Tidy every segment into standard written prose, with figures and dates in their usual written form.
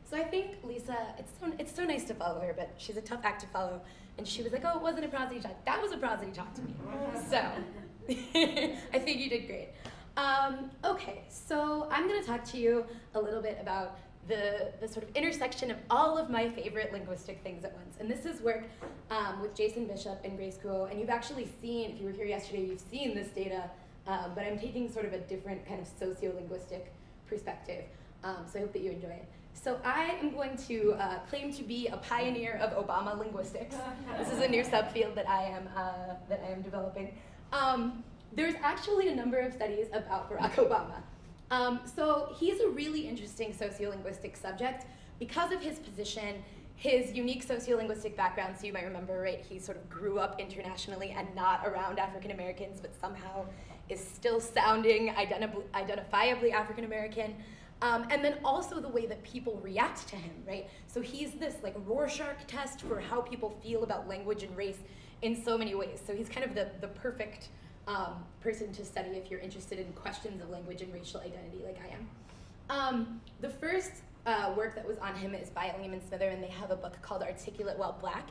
So I think Lisa, it's so nice to follow her, but she's a tough act to follow. And she was like, oh, it wasn't a prosody talk. That was a prosody talk to me. So I think you did great. Okay, so I'm going to talk to you a little bit about the sort of intersection of all of my favorite linguistic things at once. And this is work with Jason Bishop and Grace Kuo. And you've actually seen, if you were here yesterday, you've seen this data. But I'm taking sort of a different kind of sociolinguistic perspective. So I hope that you enjoy it. So I am going to claim to be a pioneer of Obama linguistics. This is a new subfield that I am developing. There's actually a number of studies about Barack Obama. So he's a really interesting sociolinguistic subject because of his position, his unique sociolinguistic background. So you might remember, right, he sort of grew up internationally and not around African Americans, but somehow is still sounding identifiably African American. And then also the way that people react to him, right? So he's this like Rorschach test for how people feel about language and race in so many ways. So he's kind of the perfect person to study if you're interested in questions of language and racial identity like I am. The first work that was on him is by ALIM and SMITHERMAN. They have a book called Articulate While Black.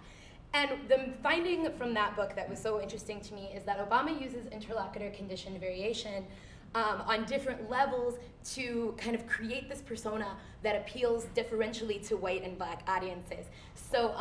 And the finding from that book that was so interesting to me is that Obama uses interlocutor condition variation on different levels to kind of create this persona that appeals differentially to white and black audiences. So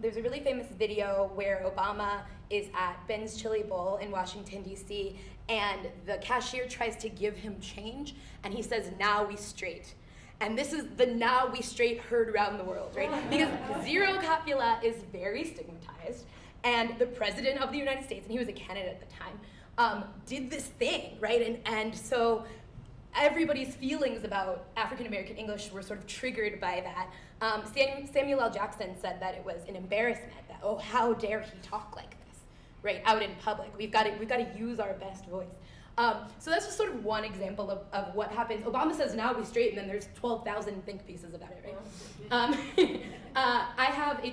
there's a really famous video where Obama is at Ben's Chili Bowl in Washington, D.C., and the cashier tries to give him change, and he says, "Now we straight." And this is the "now we straight" heard around the world, right? Because zero copula is very stigmatized, and the president of the United States, and he was a candidate at the time, did this thing, right? And so everybody's feelings about African American English were sort of triggered by that. Samuel L. Jackson said that it was an embarrassment, that, oh, how dare he talk like this, right, out in public. We've got to use our best voice. So that's just sort of one example of what happens. Obama says, "Now we straight," and then there's 12,000 think pieces about it, right? I have a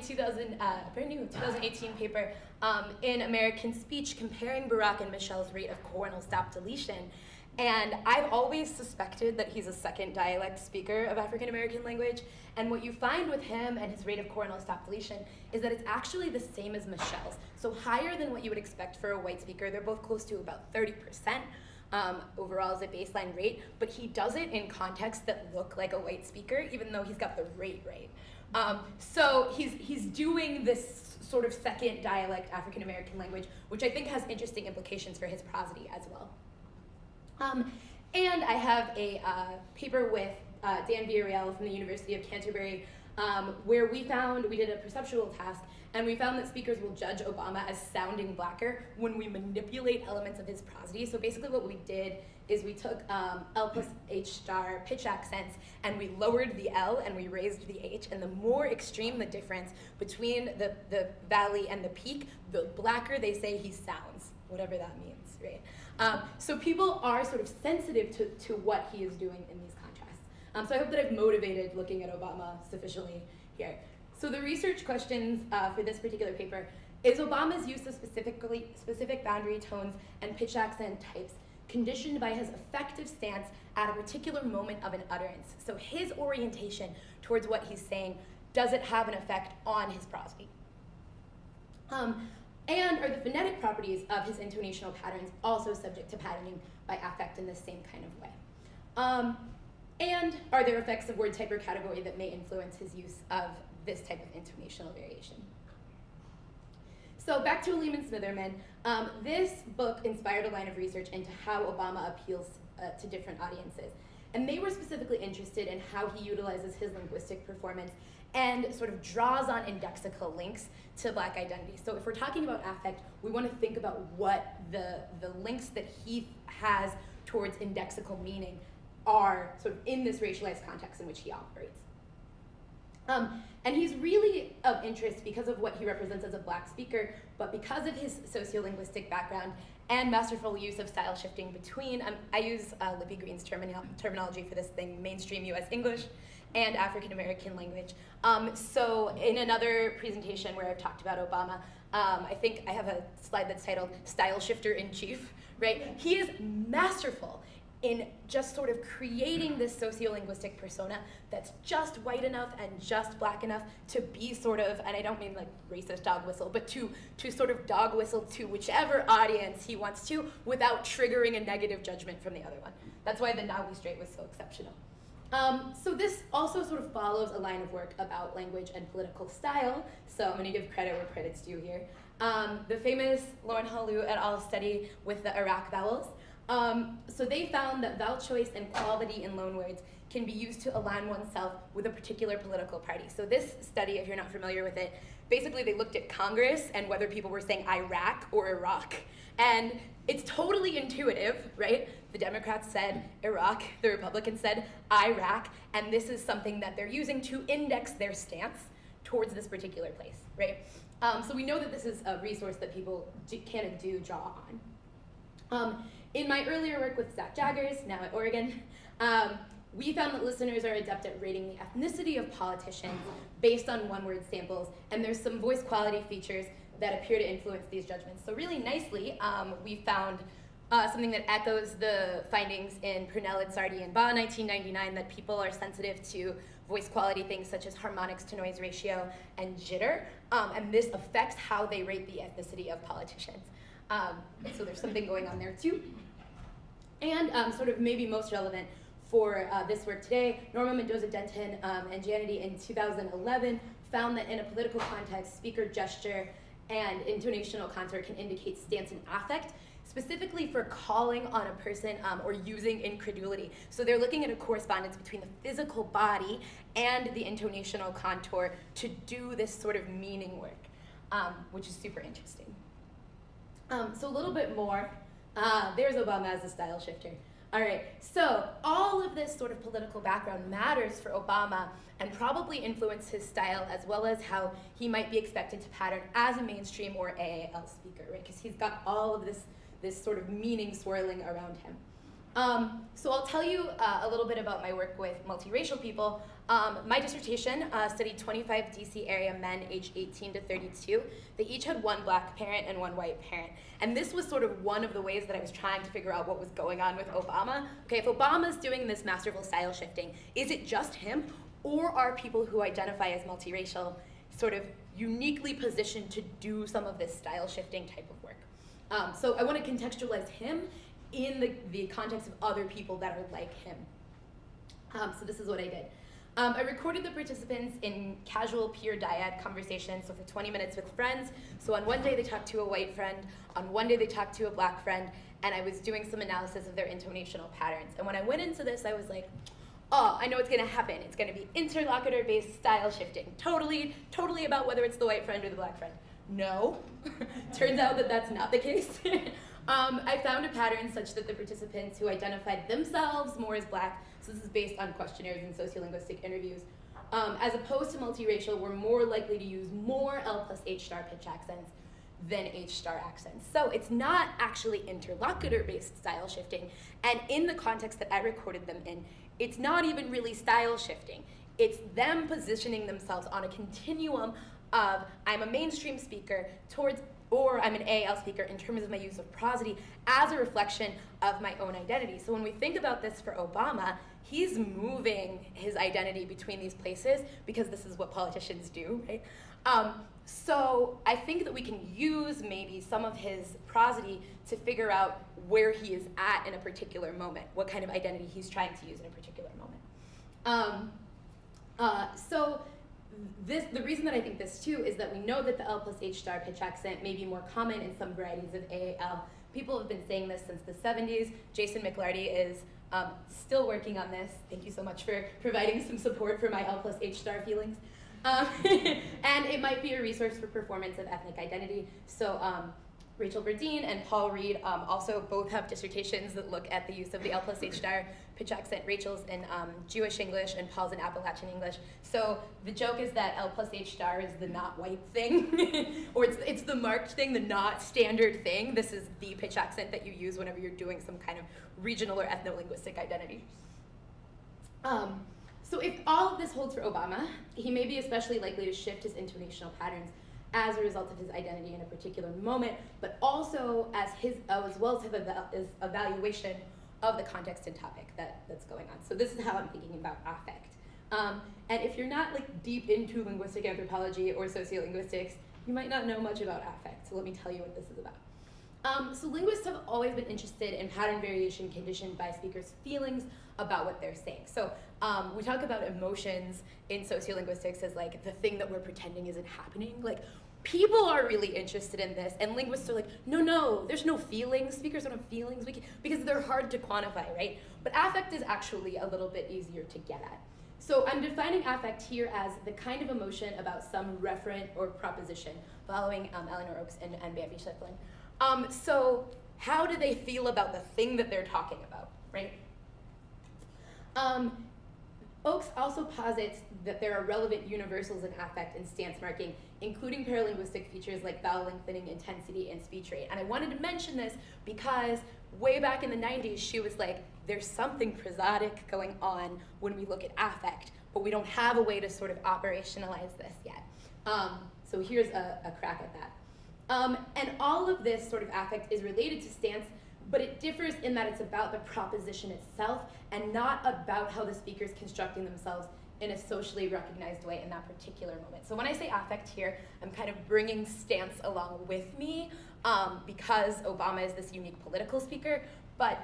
brand new 2018 paper in American Speech comparing Barack and Michelle's rate of coronal stop deletion. And I've always suspected that he's a second dialect speaker of African American language. And what you find with him and his rate of coronal stop deletion is that it's actually the same as Michelle's. So higher than what you would expect for a white speaker. They're both close to about 30% overall as a baseline rate. But he does it in contexts that look like a white speaker, even though he's got the rate right. So he's doing this sort of second dialect African American language, which I think has interesting implications for his prosody as well. And I have a paper with Dan Villarreal from the University of Canterbury where we did a perceptual task, and we found that speakers will judge Obama as sounding blacker when we manipulate elements of his prosody. So basically what we did is we took L plus H star pitch accents, and we lowered the L and we raised the H, and the more extreme the difference between the valley and the peak, the blacker they say he sounds, whatever that means, right? So people are sort of sensitive to what he is doing in these contrasts. So I hope that I've motivated looking at Obama sufficiently here. So the research questions for this particular paper is Obama's use of specific boundary tones and pitch accent types conditioned by his effective stance at a particular moment of an utterance. So his orientation towards what he's saying, does it have an effect on his prosody? And are the phonetic properties of his intonational patterns also subject to patterning by affect in the same kind of way? And are there effects of word type or category that may influence his use of this type of intonational variation? So back to ALIM and SMITHERMAN. This book inspired a line of research into how Obama appeals to different audiences. And they were specifically interested in how he utilizes his linguistic performance and sort of draws on indexical links to black identity. So if we're talking about affect, we want to think about what the links that he has towards indexical meaning are sort of in this racialized context in which he operates. And he's really of interest because of what he represents as a black speaker, but because of his sociolinguistic background and masterful use of style shifting between, I use Libby Green's terminology for this thing, mainstream US English and African American language. So in another presentation where I've talked about Obama, I think I have a slide that's titled Style Shifter in Chief, right? He is masterful in just sort of creating this sociolinguistic persona that's just white enough and just black enough to be sort of, and I don't mean like racist dog whistle, but to sort of dog whistle to whichever audience he wants to without triggering a negative judgment from the other one. That's why the Now We Straight was so exceptional. So this also sort of follows a line of work about language and political style, so I'm going to give credit where credit's due here. The famous Lauren Halou et al. Study with the Iraq vowels. So they found that vowel choice and quality in loanwords can be used to align oneself with a particular political party. So this study, if you're not familiar with it, basically they looked at Congress and whether people were saying Iraq or Iraq. And it's totally intuitive, right? The Democrats said Iraq, the Republicans said Iraq, and this is something that they're using to index their stance towards this particular place, right? So we know that this is a resource that people can and do draw on. In my earlier work with Zach Jaggers, now at Oregon, we found that listeners are adept at rating the ethnicity of politicians based on one-word samples, and there's some voice quality features that appear to influence these judgments. So really nicely, we found something that echoes the findings in Purnell and Sardi and Ba 1999, that people are sensitive to voice quality things such as harmonics to noise ratio and jitter, and this affects how they rate the ethnicity of politicians. So there's something going on there too. And sort of maybe most relevant for this work today, Norma Mendoza-Denton and Janity in 2011 found that in a political context, speaker gesture and intonational contour can indicate stance and affect, specifically for calling on a person or using incredulity. So they're looking at a correspondence between the physical body and the intonational contour to do this sort of meaning work, which is super interesting. So a little bit more. There's Obama as a style shifter. All right, so all of this sort of political background matters for Obama and probably influenced his style as well as how he might be expected to pattern as a mainstream or AAL speaker, right? Because he's got all of this sort of meaning swirling around him. So I'll tell you a little bit about my work with multiracial people. My dissertation studied 25 DC area men aged 18 to 32. They each had one black parent and one white parent. And this was sort of one of the ways that I was trying to figure out what was going on with Obama. Okay, if Obama's doing this masterful style shifting, is it just him? Or are people who identify as multiracial sort of uniquely positioned to do some of this style shifting type of work? So I want to contextualize him in the context of other people that are like him. So this is what I did. I recorded the participants in casual peer dyad conversations, so for 20 minutes with friends. So on one day they talked to a white friend, on one day they talked to a black friend, and I was doing some analysis of their intonational patterns. And when I went into this, I was like, oh, I know what's gonna happen. It's gonna be interlocutor-based style shifting. Totally about whether it's the white friend or the black friend. No, turns out that that's not the case. I found a pattern such that the participants who identified themselves more as black, so this is based on questionnaires and sociolinguistic interviews, as opposed to multiracial, were more likely to use more L plus H star pitch accents than H star accents. So it's not actually interlocutor-based style shifting, and in the context that I recorded them in, it's not even really style shifting. It's them positioning themselves on a continuum of I'm a mainstream speaker towards, or I'm an AAL speaker in terms of my use of prosody as a reflection of my own identity. So when we think about this for Obama, he's moving his identity between these places because this is what politicians do, right? So I think that we can use maybe some of his prosody to figure out where he is at in a particular moment, what kind of identity he's trying to use in a particular moment. The reason that I think this too is that we know that the L plus H star pitch accent may be more common in some varieties of AAL. People have been saying this since the 70s. Jason McLarty is still working on this. Thank you so much for providing some support for my L plus H star feelings. And it might be a resource for performance of ethnic identity. So Rachel Berdine and Paul Reed also both have dissertations that look at the use of the L plus H star pitch accent. Rachel's in Jewish English and Paul's in Appalachian English. So the joke is that L plus H star is the not white thing, or it's the marked thing, the not standard thing. This is the pitch accent that you use whenever you're doing some kind of regional or ethno-linguistic identity. So if all of this holds for Obama, he may be especially likely to shift his intonational patterns as a result of his identity in a particular moment, but also as well as his evaluation of the context and topic that's going on. So this is how I'm thinking about affect. And if you're not like deep into linguistic anthropology or sociolinguistics, you might not know much about affect, so let me tell you what this is about. So linguists have always been interested in pattern variation conditioned by speakers' feelings about what they're saying. So we talk about emotions in sociolinguistics as like the thing that we're pretending isn't happening. Like, people are really interested in this, and linguists are like, no, there's no feelings. Speakers don't have feelings because they're hard to quantify, right? But affect is actually a little bit easier to get at. So I'm defining affect here as the kind of emotion about some referent or proposition, following Eleanor Oakes and Bambi Schiflin. So how do they feel about the thing that they're talking about, right? Oakes also posits that there are relevant universals in affect and stance marking, including paralinguistic features like vowel lengthening, intensity, and speech rate. And I wanted to mention this because way back in the 90s, she was like, there's something prosodic going on when we look at affect, but we don't have a way to sort of operationalize this yet. So here's a crack at that. And all of this sort of affect is related to stance, but it differs in that it's about the proposition itself and not about how the speaker's constructing themselves in a socially recognized way in that particular moment. So when I say affect here, I'm kind of bringing stance along with me because Obama is this unique political speaker, but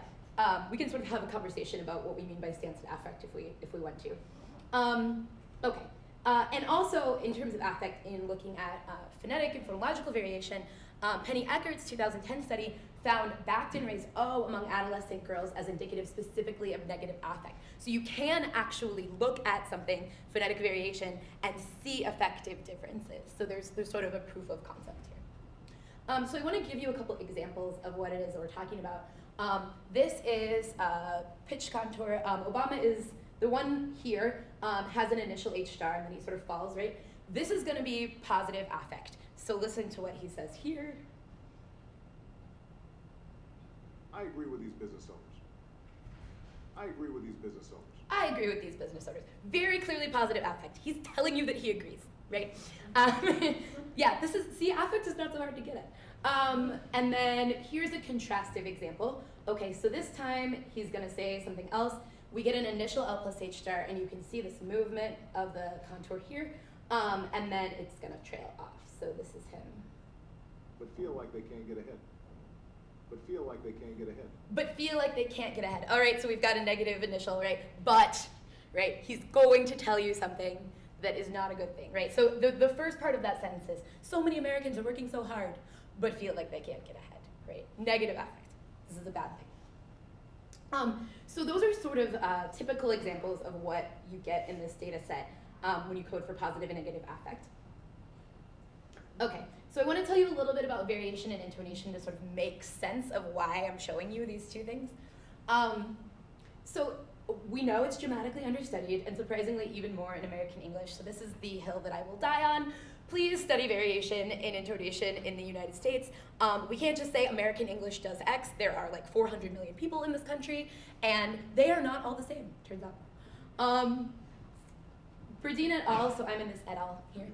we can sort of have a conversation about what we mean by stance and affect if we want to. Okay. And also, in terms of affect, in looking at phonetic and phonological variation, Penny Eckert's 2010 study found backed and raised O among adolescent girls as indicative specifically of negative affect. So you can actually look at something, phonetic variation, and see affective differences. So there's sort of a proof of concept here. So I want to give you a couple examples of what it is that we're talking about. This is pitch contour. Obama is the one here, has an initial H star, and then he sort of falls, right? This is going to be positive affect. So listen to what he says here. I agree with these business owners. I agree with these business owners. I agree with these business owners. Very clearly positive affect. He's telling you that he agrees, right? Yeah, see, affect is not so hard to get at. And then here's a contrastive example. Okay, so this time he's gonna say something else. We get an initial L plus H star, and you can see this movement of the contour here, and then it's gonna trail off. So this is him. But feel like they can't get ahead. But feel like they can't get ahead. But feel like they can't get ahead. All right, so we've got a negative initial, right? But, right, he's going to tell you something that is not a good thing, right? So the first part of that sentence is, so many Americans are working so hard, but feel like they can't get ahead, right? Negative affect. This is a bad thing. So those are sort of typical examples of what you get in this data set when you code for positive and negative affect. Okay, so I want to tell you a little bit about variation and intonation to sort of make sense of why I'm showing you these two things. So we know it's dramatically understudied, and surprisingly even more in American English, so this is the hill that I will die on. Please study variation in intonation in the United States. We can't just say American English does X. There are like 400 million people in this country, and they are not all the same, turns out. Berdine et al., so I'm in this et al. Here,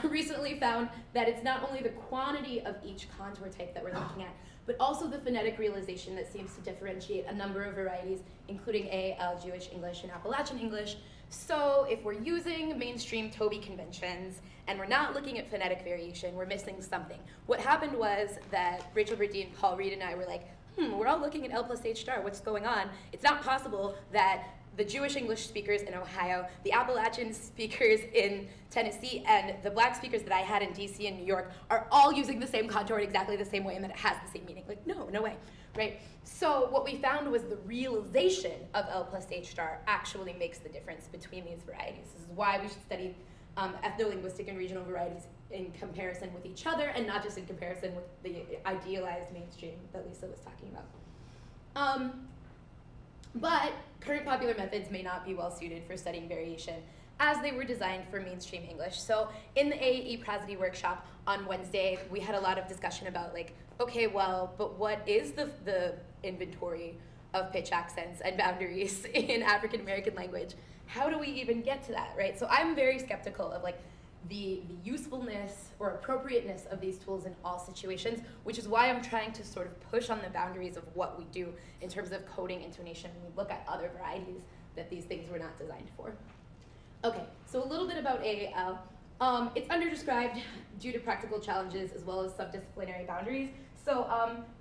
recently found that it's not only the quantity of each contour type that we're looking at, but also the phonetic realization that seems to differentiate a number of varieties, including AL, Jewish English, and Appalachian English. So if we're using mainstream Toby conventions and we're not looking at phonetic variation, we're missing something. What happened was that Rachel Berdine, Paul Reed, and I were like, we're all looking at L plus H star, what's going on? It's not possible that the Jewish English speakers in Ohio, the Appalachian speakers in Tennessee, and the black speakers that I had in DC and New York are all using the same contour in exactly the same way and that it has the same meaning. Like, no way, right? So what we found was the realization of L plus H star actually makes the difference between these varieties. This is why we should study ethno-linguistic and regional varieties in comparison with each other and not just in comparison with the idealized mainstream that Lisa was talking about. But current popular methods may not be well suited for studying variation as they were designed for mainstream English. So in the AAE Prosody workshop on Wednesday, we had a lot of discussion about like, okay, well, but what is the inventory of pitch accents and boundaries in African American language? How do we even get to that, right? So I'm very skeptical of like, the usefulness or appropriateness of these tools in all situations, which is why I'm trying to sort of push on the boundaries of what we do in terms of coding intonation when we look at other varieties that these things were not designed for. Okay, so a little bit about AAL. It's underdescribed due to practical challenges as well as subdisciplinary boundaries. So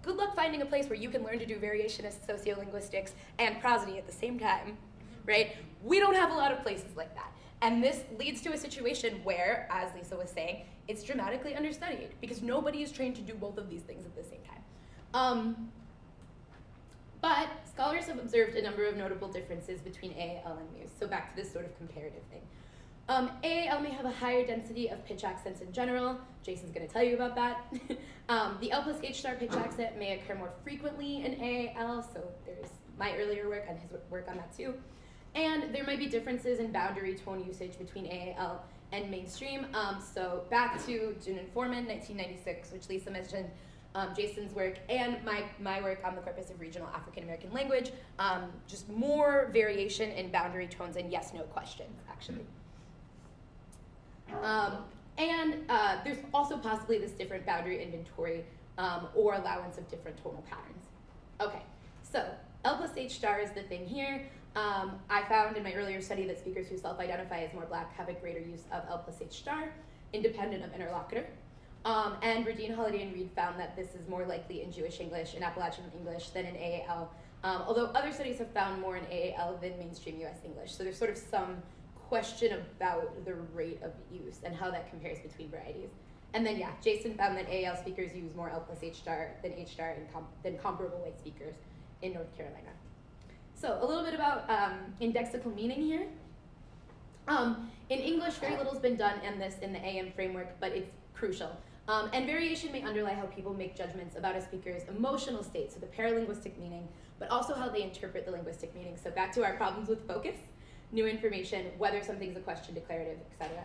good luck finding a place where you can learn to do variationist sociolinguistics and prosody at the same time, right? We don't have a lot of places like that. And this leads to a situation where, as Lisa was saying, it's dramatically understudied because nobody is trained to do both of these things at the same time. But scholars have observed a number of notable differences between AAL and Muse. So back to this sort of comparative thing. AAL may have a higher density of pitch accents in general. Jason's going to tell you about that. The L plus H star pitch accent may occur more frequently in AAL, so there's my earlier work and his work on that too. And there might be differences in boundary tone usage between AAL and mainstream. So back to Jun and Foreman, 1996, which Lisa mentioned, Jason's work, and my work on the corpus of regional African American language, just more variation in boundary tones and yes-no questions, actually. There's also possibly this different boundary inventory or allowance of different tonal patterns. Okay, so L plus H star is the thing here. I found in my earlier study that speakers who self-identify as more black have a greater use of L plus H star, independent of interlocutor. And Radine, Holliday, and Reed found that this is more likely in Jewish English and Appalachian English than in AAL, although other studies have found more in AAL than mainstream US English. So there's sort of some question about the rate of use and how that compares between varieties. And then, yeah, Jason found that AAL speakers use more L plus H star than comparable white speakers in North Carolina. So a little bit about indexical meaning here. In English, very little's been done in this in the AM framework, but it's crucial. And variation may underlie how people make judgments about a speaker's emotional state, so the paralinguistic meaning, but also how they interpret the linguistic meaning. So back to our problems with focus, new information, whether something's a question, declarative, etc.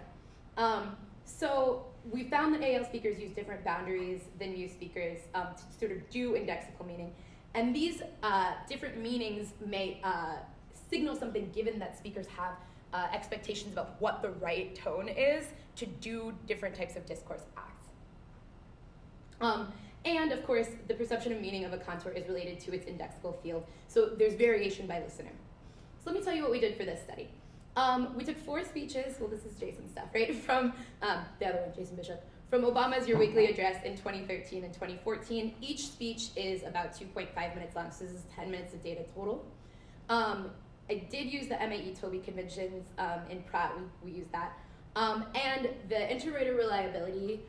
So we found that AL speakers use different boundaries than Muse speakers to sort of do indexical meaning. And these different meanings may signal something given that speakers have expectations about what the right tone is to do different types of discourse acts. And of course, the perception of meaning of a contour is related to its indexical field. So there's variation by listener. So let me tell you what we did for this study. We took 4 speeches, well this is Jason's stuff, right? From the other one, Jason Bishop, from Obama's Your Weekly Address in 2013 and 2014. Each speech is about 2.5 minutes long, so this is 10 minutes of data total. I did use the MAE Toby conventions in Pratt, we used that. And the inter-rater reliability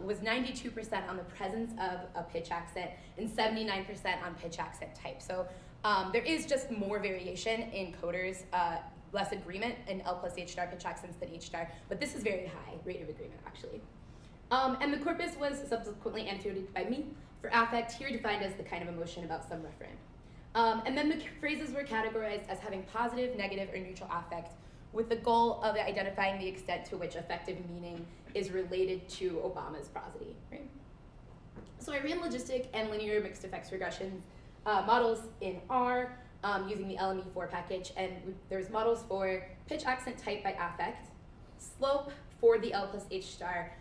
was 92% on the presence of a pitch accent and 79% on pitch accent type. So there is just more variation in coders, less agreement in L plus H star pitch accents than H star, but this is very high rate of agreement actually. And the corpus was subsequently annotated by me for affect, here defined as the kind of emotion about some referent. And then the phrases were categorized as having positive, negative, or neutral affect with the goal of identifying the extent to which effective meaning is related to Obama's prosody, right? So I ran logistic and linear mixed effects regression models in R using the LME4 package, and there's models for pitch accent type by affect, slope for the L plus H star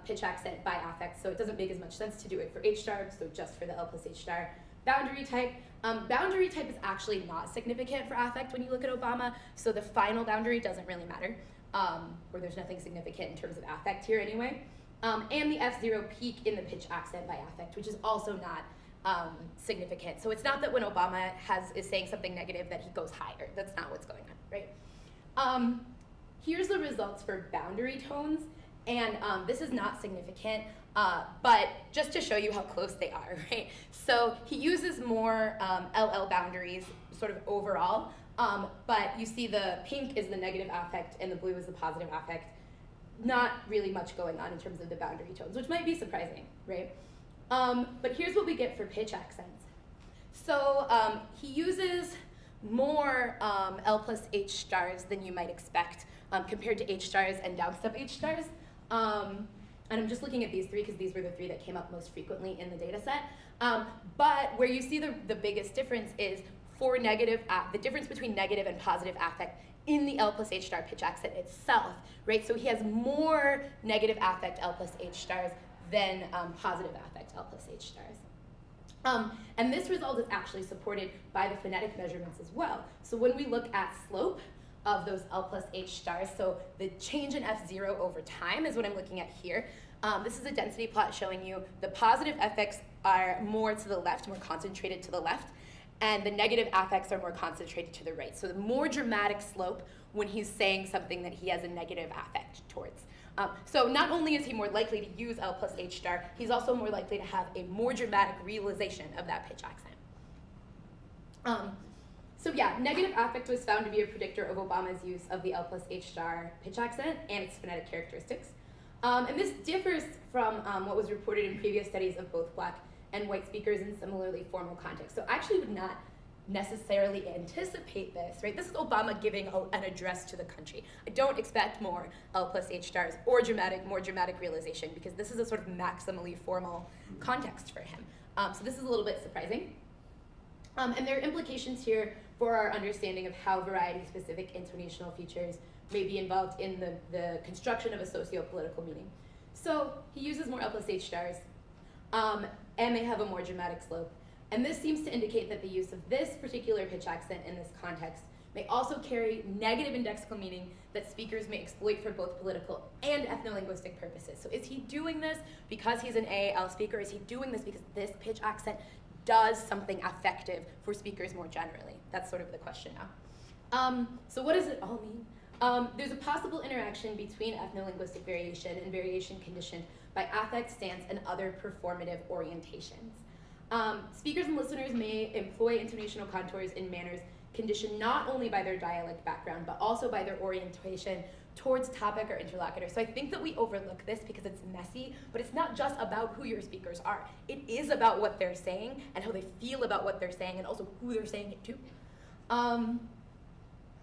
pitch accent by affect, so it doesn't make as much sense to do it for H star, so just for the L plus H star. Boundary type. Boundary type is actually not significant for affect when you look at Obama, so the final boundary doesn't really matter, or there's nothing significant in terms of affect here anyway. And the F0 peak in the pitch accent by affect, which is also not significant. So it's not that when Obama is saying something negative that he goes higher. That's not what's going on, right? Here's the results for boundary tones, and this is not significant, but just to show you how close they are, right? So he uses more LL boundaries sort of overall, but you see the pink is the negative affect and the blue is the positive affect. Not really much going on in terms of the boundary tones, which might be surprising, right? But here's what we get for pitch accents. So he uses more L plus H stars than you might expect compared to H stars and downstep H stars. And I'm just looking at these 3 because these were the 3 that came up most frequently in the data set. But where you see the biggest difference is for negative, the difference between negative and positive affect in the L plus H star pitch accent itself, right? So he has more negative affect L plus H stars than positive affect L plus H stars. And this result is actually supported by the phonetic measurements as well. So when we look at slope of those L plus H stars, so the change in F0 over time is what I'm looking at here. This is a density plot showing you the positive affects are more to the left, more concentrated to the left, and the negative affects are more concentrated to the right. So the more dramatic slope when he's saying something that he has a negative affect towards. So not only is he more likely to use L plus H star, he's also more likely to have a more dramatic realization of that pitch accent. So yeah, negative affect was found to be a predictor of Obama's use of the L plus H star pitch accent and its phonetic characteristics. And this differs from what was reported in previous studies of both black and white speakers in similarly formal contexts. So I actually would not necessarily anticipate this, right? This is Obama giving an address to the country. I don't expect more L plus H stars or more dramatic realization, because this is a sort of maximally formal context for him. So this is a little bit surprising. And there are implications here for our understanding of how variety-specific intonational features may be involved in the construction of a socio-political meaning. So he uses more L plus H stars, and may have a more dramatic slope. And this seems to indicate that the use of this particular pitch accent in this context may also carry negative indexical meaning that speakers may exploit for both political and ethno-linguistic purposes. So is he doing this because he's an AAL speaker? Is he doing this because this pitch accent does something affective for speakers more generally? That's sort of the question now. So what does it all mean? There's a possible interaction between ethno-linguistic variation and variation conditioned by affect, stance, and other performative orientations. Speakers and listeners may employ intonational contours in manners conditioned not only by their dialect background, but also by their orientation towards topic or interlocutor. So I think that we overlook this because it's messy, but it's not just about who your speakers are. It is about what they're saying and how they feel about what they're saying, and also who they're saying it to.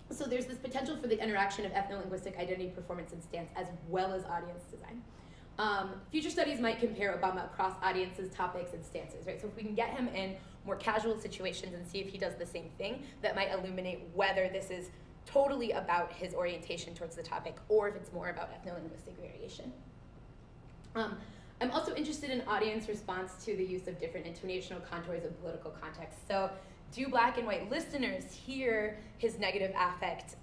So there's this potential for the interaction of ethno-linguistic identity, performance, and stance, as well as audience design. Future studies might compare Obama across audiences, topics, and stances, right? So if we can get him in more casual situations and see if he does the same thing, that might illuminate whether this is totally about his orientation towards the topic or if it's more about ethno-linguistic variation. I'm also interested in audience response to the use of different intonational contours in political contexts. So do black and white listeners hear his negative affect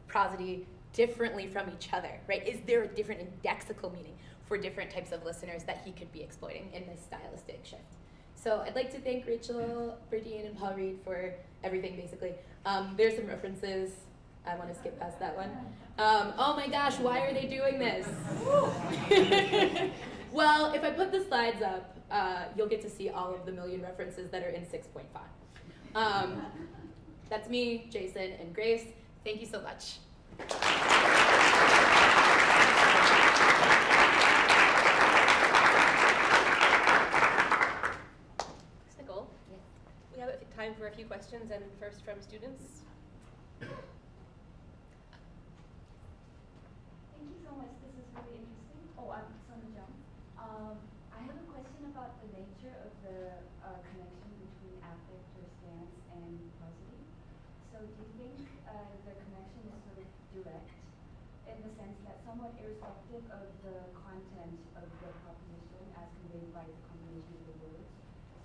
prosody differently from each other, right? Is there a different indexical meaning for different types of listeners that he could be exploiting in this stylistic shift? So I'd like to thank Rachel, Berdine, and Paul Reed for everything, basically. There's some references. I want to skip past that one. Oh my gosh, why are they doing this? Well, if I put the slides up, you'll get to see all of the million references that are in 6.5. That's me, Jason, and Grace. Thank you so much. We have time for a few questions, and first from students. Thank you so much. This is really interesting. Oh, I'm Sona Jung. I have a question about the nature of the connection between affect or stance and prosody. So do you think the connection is sort of direct in the sense that somewhat irrespective of the content of the proposition as conveyed by the combination of the words,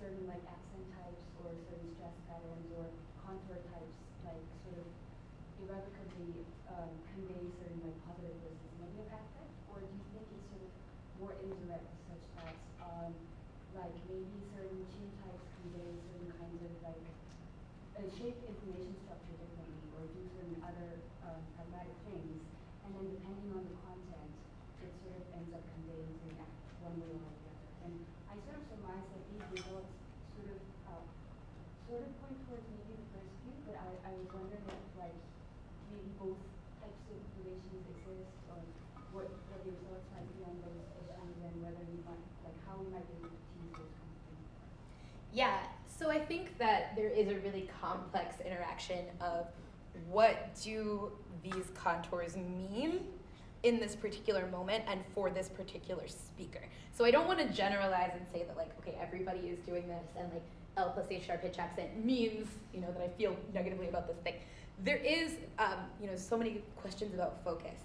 certain like accent types or certain stress patterns or contour types like sort of irrevocably convey certain like positive versus negative affect? Or do you think it's sort of more indirect such that like maybe certain tune types convey certain kinds of like shape information structure differently or do certain other pragmatic things, and then depending on the content it sort of ends up conveying certain one way or the other? And I sort of surmise that these results sort of point towards maybe the first view, but I was wondering if like maybe both types of relations exist, or what the results might be on those issues, and whether we might like how we might be able to tease those kinds of things. Yeah, so I think that there is a really complex interaction of what do these contours mean in this particular moment and for this particular speaker. So I don't want to generalize and say that like, okay, everybody is doing this and like L plus H star pitch accent means, you know, that I feel negatively about this thing. there is, so many questions about focus.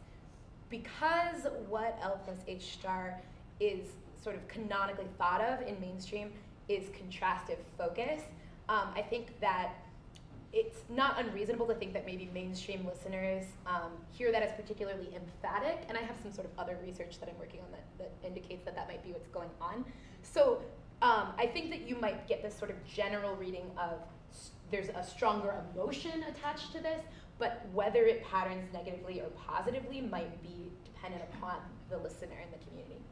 Because what L plus H star is sort of canonically thought of in mainstream is contrastive focus, I think that it's not unreasonable to think that maybe mainstream listeners hear that as particularly emphatic, and I have some sort of other research that I'm working on that indicates that that might be what's going on. So I think that you might get this sort of general reading of there's a stronger emotion attached to this, but whether it patterns negatively or positively might be dependent upon the listener and the community.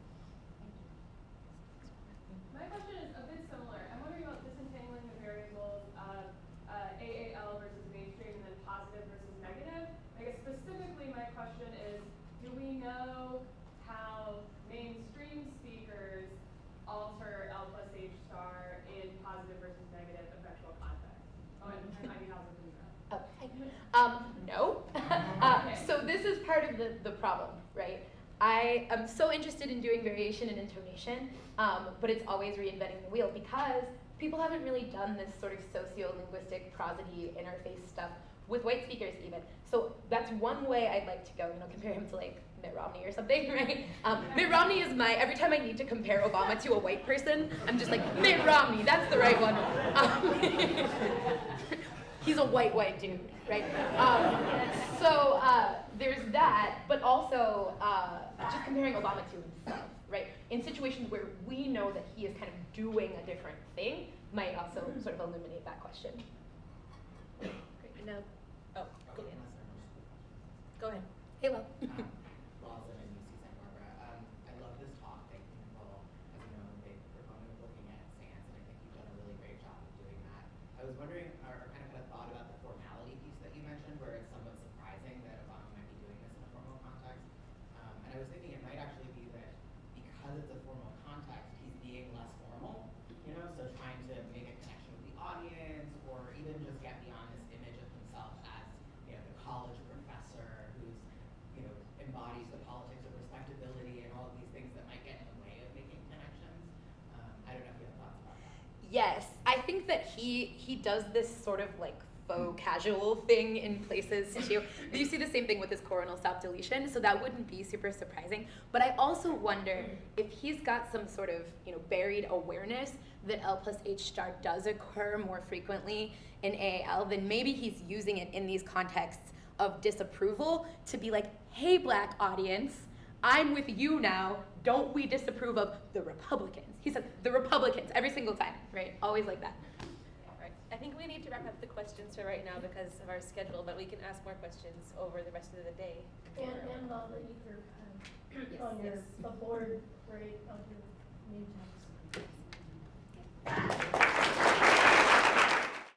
My question is a bit similar. I'm wondering about disentangling the variables of AAL versus mainstream and then positive versus negative. I guess specifically my question is, do we know how mainstream speakers alter L plus H star in positive versus negative effectual context? Oh, and Heidi Hauser can do that. No. So this is part of the problem, right? I am so interested in doing variation and intonation, but it's always reinventing the wheel because people haven't really done this sort of sociolinguistic prosody interface stuff with white speakers even. So that's one way I'd like to go, compare him to like Mitt Romney or something, right? Mitt Romney is every time I need to compare Obama to a white person, I'm just like, Mitt Romney, that's the right one. He's a white dude, right? So there's that, but also just comparing Obama to himself, right? In situations where we know that he is kind of doing a different thing, might also sort of illuminate that question. Great. No. Oh, go ahead. Go ahead. Halo. Lawson and UC Santa Barbara. I love this talk. Thank you, Nicole. As you know, I'm a big proponent of looking at stance, and I think you've done a really great job of doing that. I was wondering, or kind of had a thought about the formality piece that you mentioned, where it's somewhat surprising that Obama might be doing this in a formal context. And I was thinking it might actually be that because it's a formal context, he's being less formal, so trying to make a connection with the audience, or even just get beyond this image of himself as, the college professor who's, embodies the politics of respectability and all of these things that might get in the way of making connections. I don't know if you have thoughts about that. Yes, I think that he does this sort of like faux casual thing in places too. You see the same thing with his coronal stop deletion, so that wouldn't be super surprising. But I also wonder if he's got some sort of buried awareness that L plus H star does occur more frequently in AAL, then maybe he's using it in these contexts of disapproval to be like, hey, black audience, I'm with you now. Don't we disapprove of the Republicans? He said the Republicans every single time, right? Always like that. Right. I think we need to wrap up the questions for right now because of our schedule, but we can ask more questions over the rest of the day. And Lala, you were on the board, right, of your name tags.